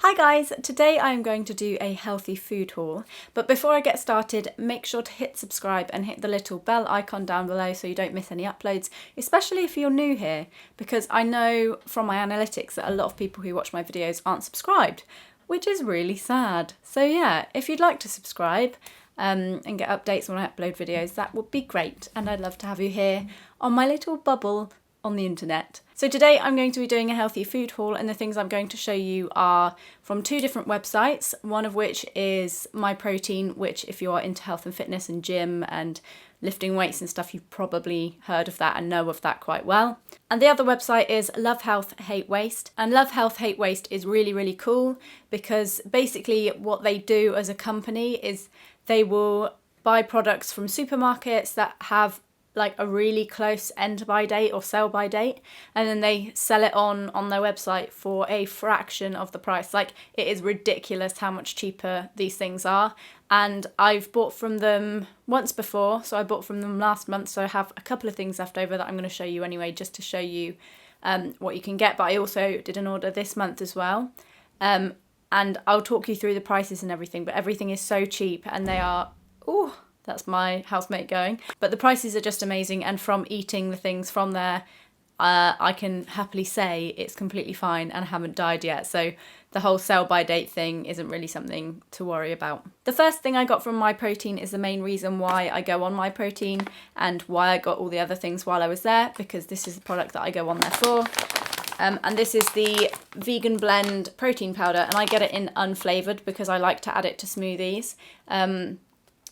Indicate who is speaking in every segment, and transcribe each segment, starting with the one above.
Speaker 1: Hi guys, today I'm going to do a healthy food haul, but before I get started, make sure to hit subscribe and hit the little bell icon down below so you don't miss any uploads, especially if you're new here, because I know from my analytics that a lot of people who watch my videos aren't subscribed, which is really sad. So yeah, if you'd like to subscribe and get updates when I upload videos, that would be great, and I'd love to have you here on my little bubble on the internet. So today I'm going to be doing a healthy food haul, and the things I'm going to show you are from two different websites, one of which is My Protein, which if you are into health and fitness and gym and lifting weights and stuff, you've probably heard of that and know of that quite well. And the other website is Love Health Hate Waste, and Love Health Hate Waste is really cool because basically what they do as a company is they will buy products from supermarkets that have like a really close end by date or sell by date, and then they sell it on their website for a fraction of the price. Like, it is ridiculous how much cheaper these things are, and I've bought from them once before, so I bought from them last month, so I have a couple of things left over that I'm going to show you anyway, just to show you what you can get. But I also did an order this month as well, and I'll talk you through the prices and everything, but everything is so cheap, and they are, ooh, that's my housemate going. But the prices are just amazing, and from eating the things from there, I can happily say it's completely fine and I haven't died yet. So the whole sell by date thing isn't really something to worry about. The first thing I got from My Protein is the main reason why I go on My Protein and why I got all the other things while I was there, because this is the product that I go on there for. And this is the Vegan Blend Protein Powder, and I get it in unflavoured because I like to add it to smoothies.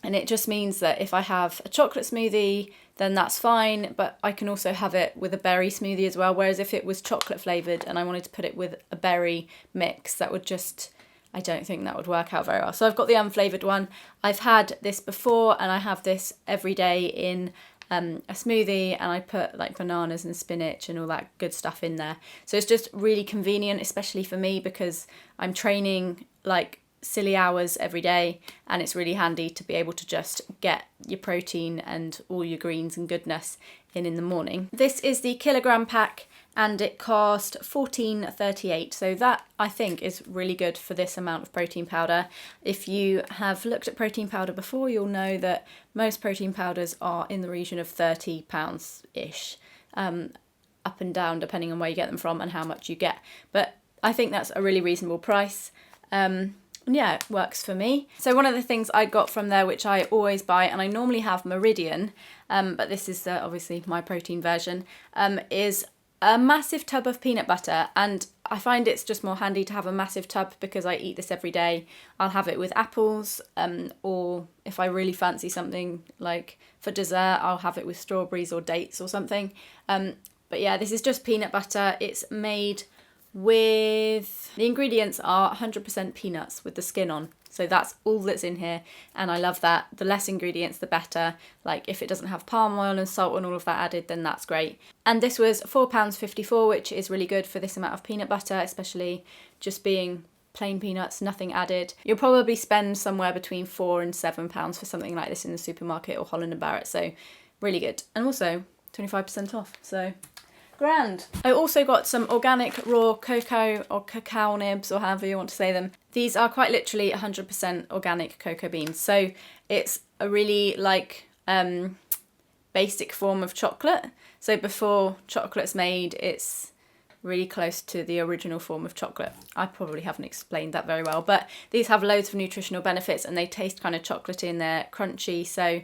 Speaker 1: And it just means that if I have a chocolate smoothie, then that's fine, but I can also have it with a berry smoothie as well. Whereas if it was chocolate flavoured and I wanted to put it with a berry mix, that would just, I don't think that would work out very well. So I've got the unflavoured one. I've had this before, and I have this every day in a smoothie, and I put like bananas and spinach and all that good stuff in there. So it's just really convenient, especially for me, because I'm training like silly hours every day, and it's really handy to be able to just get your protein and all your greens and goodness in the morning. This is the kilogram pack, and it cost $14.38, so that I think is really good for this amount of protein powder. If you have looked at protein powder before, you'll know that most protein powders are in the region of £30-ish, up and down depending on where you get them from and how much you get, but I think that's a really reasonable price. Yeah, it works for me. So one of the things I got from there, which I always buy, and I normally have Meridian, but this is obviously My Protein version, is a massive tub of peanut butter. And I find it's just more handy to have a massive tub because I eat this every day. I'll have it with apples, or if I really fancy something like for dessert, I'll have it with strawberries or dates or something. But yeah, this is just peanut butter. It's made with, the ingredients are 100% peanuts with the skin on, so that's all that's in here, and I love that. The less ingredients the better. Like, if it doesn't have palm oil and salt and all of that added, then that's great. And this was £4.54, which is really good for this amount of peanut butter, especially just being plain peanuts, nothing added. You'll probably spend somewhere between £4 and £7 for something like this in the supermarket or Holland & Barrett, so really good. And also 25% off, so grand. I also got some organic raw cocoa or cacao nibs, or however you want to say them. These are quite literally 100% organic cocoa beans, so it's a really like basic form of chocolate. So before chocolate's made, it's really close to the original form of chocolate. I probably haven't explained that very well, but these have loads of nutritional benefits, and they taste kind of chocolatey and they're crunchy, so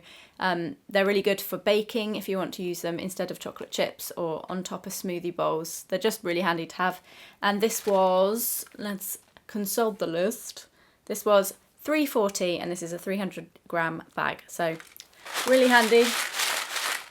Speaker 1: they're really good for baking if you want to use them instead of chocolate chips or on top of smoothie bowls. They're just really handy to have. And this was, let's consult the list, this was $3.40, and this is a 300-gram bag, so really handy.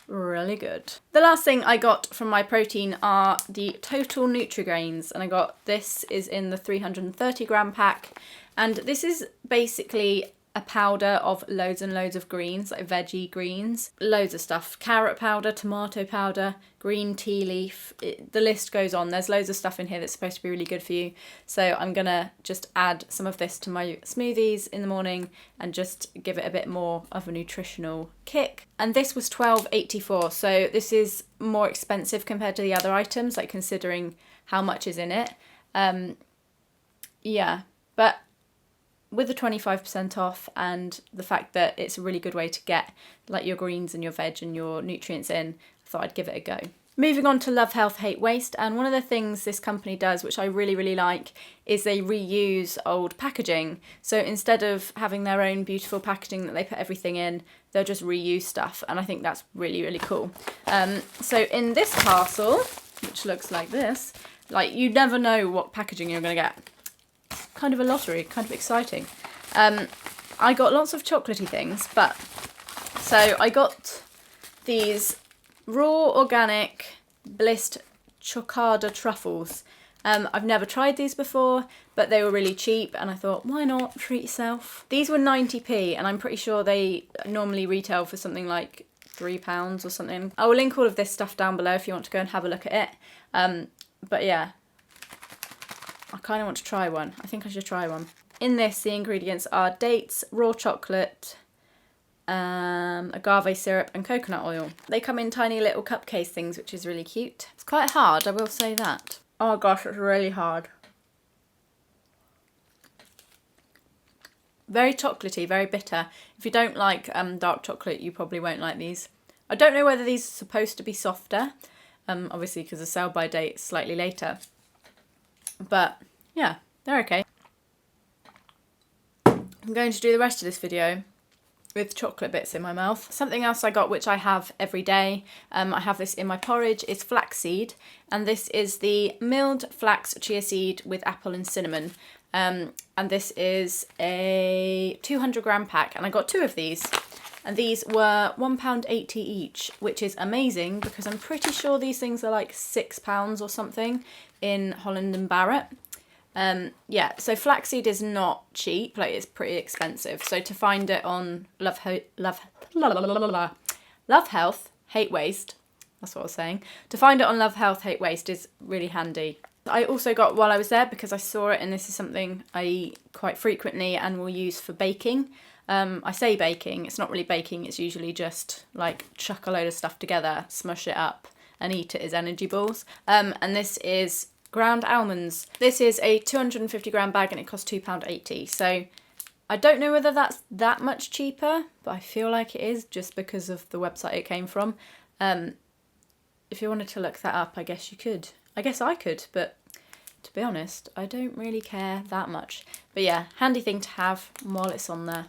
Speaker 1: Really good. The last thing I got from My Protein are the Total Nutrigrains, and I got, this is in the 330-gram pack, and this is basically a powder of loads and loads of greens, like veggie greens, loads of stuff, carrot powder, tomato powder, green tea leaf, the list goes on. There's loads of stuff in here that's supposed to be really good for you, so I'm gonna just add some of this to my smoothies in the morning and just give it a bit more of a nutritional kick. And this was $12.84, so this is more expensive compared to the other items, like considering how much is in it. yeah, but with the 25% off and the fact that it's a really good way to get like your greens and your veg and your nutrients in, I thought I'd give it a go. Moving on to Love Health Hate Waste, and one of the things this company does, which I really like, is they reuse old packaging. So instead of having their own beautiful packaging that they put everything in, they'll just reuse stuff, and I think that's really cool. So in this parcel, which looks like this, like you never know what packaging you're going to get. Kind of a lottery, kind of exciting. I got lots of chocolatey things, but so I got these raw organic blissed chocada truffles. I've never tried these before, but they were really cheap and I thought, why not treat yourself? These were 90p and I'm pretty sure they normally retail for something like £3 or something. I will link all of this stuff down below if you want to go and have a look at it. But yeah, I kind of want to try one. I think I should try one. In this, the ingredients are dates, raw chocolate, agave syrup and coconut oil. They come in tiny little cupcase things, which is really cute. It's quite hard, I will say that. Oh gosh, it's really hard. Very chocolatey, very bitter. If you don't like dark chocolate, you probably won't like these. I don't know whether these are supposed to be softer, obviously because the sell by date is slightly later. But yeah, they're okay. I'm going to do the rest of this video with chocolate bits in my mouth. Something else I got, which I have every day, I have this in my porridge, is flaxseed, and this is the milled flax chia seed with apple and cinnamon. And this is a 200g pack, and I got 2 of these, and these were £1.80 each, which is amazing because I'm pretty sure these things are like £6 or something in Holland and Barrett. Yeah, so flaxseed is not cheap, like it's pretty expensive. So to find it on Love Health Hate Waste, that's what I was saying. To find it on Love Health Hate Waste is really handy. I also got while I was there because I saw it, and this is something I eat quite frequently and will use for baking. I say baking, it's not really baking, it's usually just like chuck a load of stuff together, smush it up and eat it as energy balls. And this is ground almonds. This is a 250g bag and it costs £2.80. So I don't know whether that's that much cheaper, but I feel like it is just because of the website it came from. If you wanted to look that up, I guess you could. I guess I could, but to be honest, I don't really care that much. But yeah, handy thing to have while it's on there.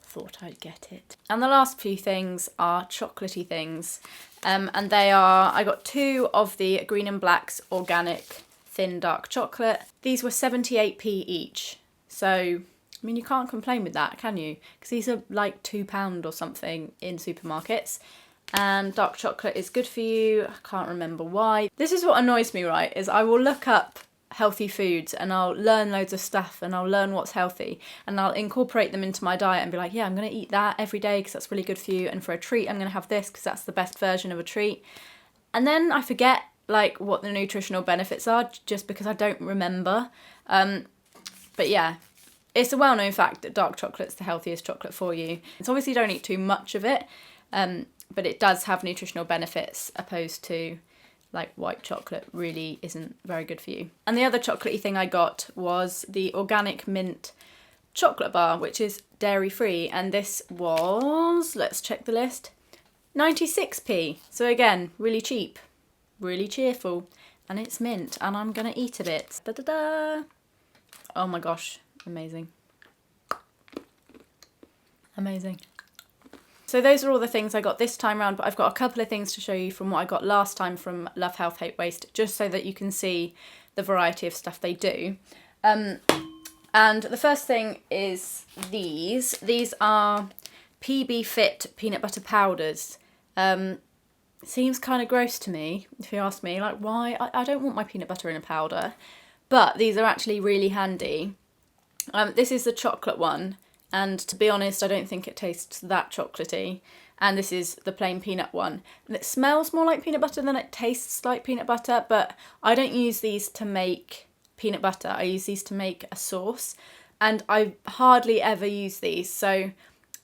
Speaker 1: Thought I'd get it. And the last few things are chocolatey things. And they are, I got 2 of the Green and Black's organic thin dark chocolate. These were 78p each. So, I mean, you can't complain with that, can you? Because these are like £2 or something in supermarkets. And dark chocolate is good for you. I can't remember why. This is what annoys me, right, is I will look up healthy foods and I'll learn loads of stuff and I'll learn what's healthy and I'll incorporate them into my diet and be like, yeah, I'm going to eat that every day because that's really good for you, and for a treat I'm going to have this because that's the best version of a treat. And then I forget like what the nutritional benefits are just because I don't remember. But yeah, it's a well-known fact that dark chocolate's the healthiest chocolate for you. It's obviously don't eat too much of it, but it does have nutritional benefits opposed to like white chocolate really isn't very good for you. And the other chocolatey thing I got was the organic mint chocolate bar, which is dairy free, and this was, let's check the list, 96p. So again, really cheap, really cheerful, and it's mint, and I'm gonna eat a bit. Da-da-da! Oh my gosh, amazing. Amazing. So those are all the things I got this time round, but I've got a couple of things to show you from what I got last time from Love Health Hate Waste, just so that you can see the variety of stuff they do. And the first thing is these. These are PB Fit peanut butter powders. Seems kind of gross to me, if you ask me, like why? I don't want my peanut butter in a powder, but these are actually really handy. This is the chocolate one. And to be honest, I don't think it tastes that chocolatey. And this is the plain peanut one. And it smells more like peanut butter than it tastes like peanut butter, but I don't use these to make peanut butter. I use these to make a sauce. And I hardly ever use these. So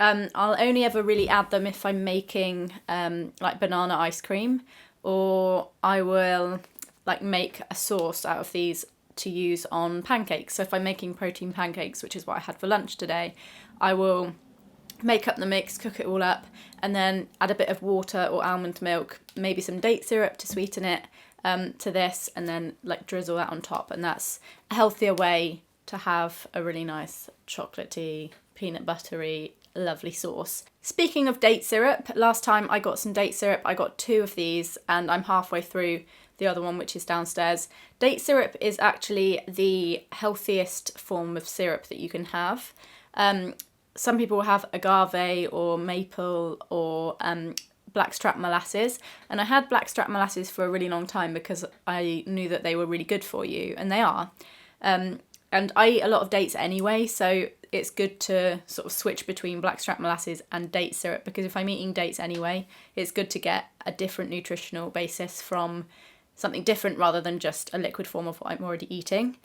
Speaker 1: I'll only ever really add them if I'm making like banana ice cream, or I will like make a sauce out of these to use on pancakes. So if I'm making protein pancakes, which is what I had for lunch today, I will make up the mix, cook it all up, and then add a bit of water or almond milk, maybe some date syrup to sweeten it, to this, and then like drizzle that on top. And that's a healthier way to have a really nice chocolatey, peanut buttery, lovely sauce. Speaking of date syrup, last time I got some date syrup, I got 2 of these, and I'm halfway through the other one, which is downstairs. Date syrup is actually the healthiest form of syrup that you can have. Some people have agave or maple or blackstrap molasses, and I had blackstrap molasses for a really long time because I knew that they were really good for you, and they are. And I eat a lot of dates anyway, so it's good to sort of switch between blackstrap molasses and date syrup, because if I'm eating dates anyway, it's good to get a different nutritional basis from something different rather than just a liquid form of what I'm already eating.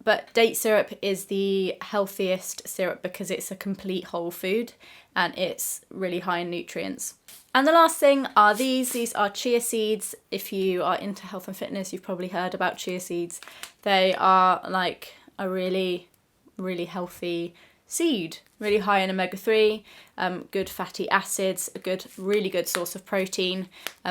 Speaker 1: But date syrup is the healthiest syrup because it's a complete whole food and it's really high in nutrients. And the last thing are these. These are chia seeds. If you are into health and fitness, you've probably heard about chia seeds. They are like a really, really healthy seed, really high in omega-3, good fatty acids, a really good source of protein.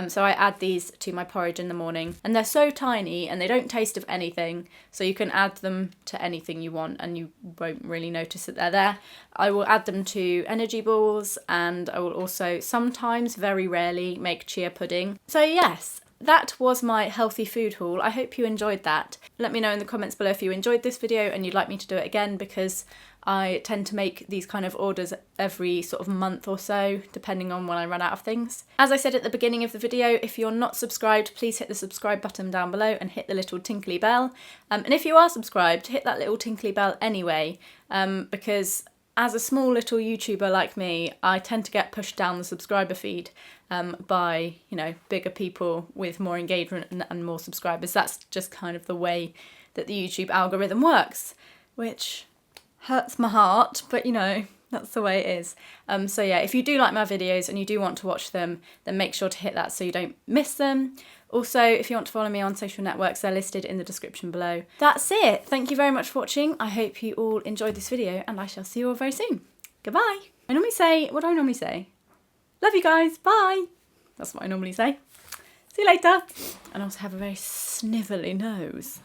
Speaker 1: So I add these to my porridge in the morning, and they're so tiny and they don't taste of anything, so you can add them to anything you want and you won't really notice that they're there. I will add them to energy balls, and I will also sometimes, very rarely, make chia pudding. So yes, that was my healthy food haul. I hope you enjoyed that. Let me know in the comments below if you enjoyed this video and you'd like me to do it again, because I tend to make these kind of orders every sort of month or so, depending on when I run out of things. As I said at the beginning of the video, if you're not subscribed, please hit the subscribe button down below and hit the little tinkly bell. And if you are subscribed, hit that little tinkly bell anyway, because as a small little YouTuber like me, I tend to get pushed down the subscriber feed by, you know, bigger people with more engagement and more subscribers. That's just kind of the way that the YouTube algorithm works, which hurts my heart, but you know, that's the way it is. So yeah, if you do like my videos and you do want to watch them, then make sure to hit that so you don't miss them. Also, if you want to follow me on social networks, they're listed in the description below. That's it. Thank you very much for watching. I hope you all enjoyed this video, and I shall see you all very soon. Goodbye. I normally say, what do I normally say? Love you guys. Bye. That's what I normally say. See you later. And I also have a very snivelly nose.